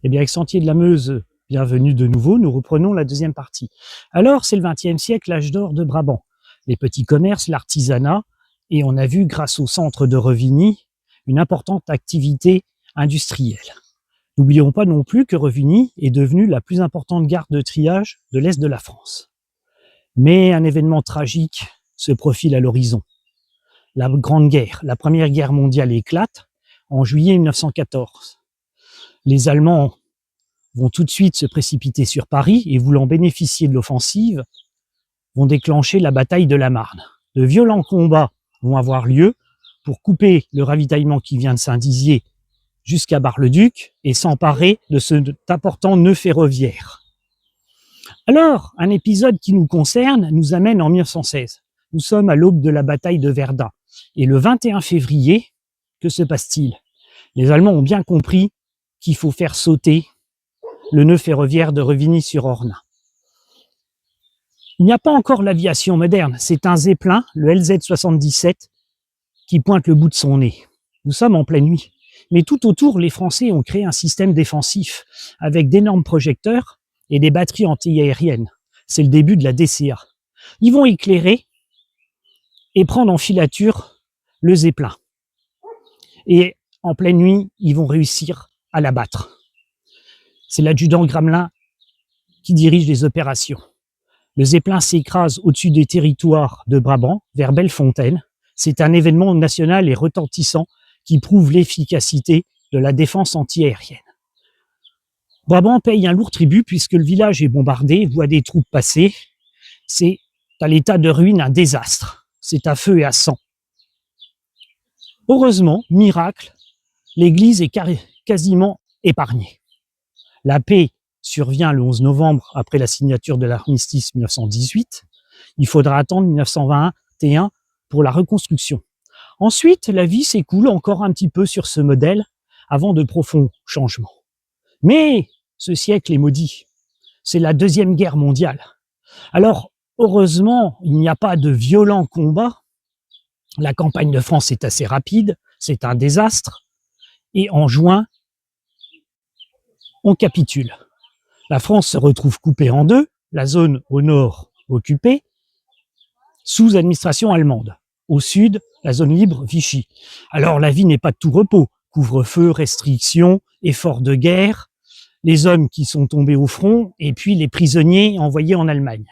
Eh bien, avec Sentier de la Meuse, bienvenue de nouveau, nous reprenons la deuxième partie. Alors, c'est le XXe siècle, l'âge d'or de Brabant. Les petits commerces, l'artisanat, et on a vu, grâce au centre de Revigny, une importante activité industrielle. N'oublions pas non plus que Revigny est devenue la plus importante gare de triage de l'Est de la France. Mais un événement tragique se profile à l'horizon. La Grande Guerre, la Première Guerre mondiale éclate en juillet 1914. Les Allemands vont tout de suite se précipiter sur Paris et, voulant bénéficier de l'offensive, vont déclencher la bataille de la Marne. De violents combats vont avoir lieu pour couper le ravitaillement qui vient de Saint-Dizier jusqu'à Bar-le-Duc et s'emparer de cet important nœud ferroviaire. Alors, un épisode qui nous concerne nous amène en 1916. Nous sommes à l'aube de la bataille de Verdun. Et le 21 février, que se passe-t-il? Les Allemands ont bien compris qu'il faut faire sauter le nœud ferroviaire de Revigny-sur-Ornain. Il n'y a pas encore l'aviation moderne, c'est un Zeppelin, le LZ-77, qui pointe le bout de son nez. Nous sommes en pleine nuit. Mais tout autour, les Français ont créé un système défensif avec d'énormes projecteurs et des batteries anti-aériennes. C'est le début de la DCA. Ils vont éclairer et prendre en filature le Zeppelin. Et en pleine nuit, ils vont réussir à l'abattre. C'est l'adjudant Gramelin qui dirige les opérations. Le Zeppelin s'écrase au-dessus des territoires de Brabant, vers Bellefontaine. C'est un événement national et retentissant qui prouve l'efficacité de la défense antiaérienne. Brabant paye un lourd tribut puisque le village est bombardé, voit des troupes passer. C'est à l'état de ruine, un désastre. C'est à feu et à sang. Heureusement, miracle, l'église est quasiment épargnée. La paix survient le 11 novembre après la signature de l'armistice 1918. Il faudra attendre 1921 pour la reconstruction. Ensuite, la vie s'écoule encore un petit peu sur ce modèle avant de profonds changements. Mais ce siècle est maudit. C'est la Deuxième Guerre mondiale. Alors, heureusement, il n'y a pas de violents combats. La campagne de France est assez rapide, c'est un désastre. Et en juin, on capitule. La France se retrouve coupée en deux, la zone au nord occupée, sous administration allemande. Au sud, la zone libre Vichy. Alors la vie n'est pas de tout repos. Couvre-feu, restrictions, efforts de guerre, les hommes qui sont tombés au front et puis les prisonniers envoyés en Allemagne.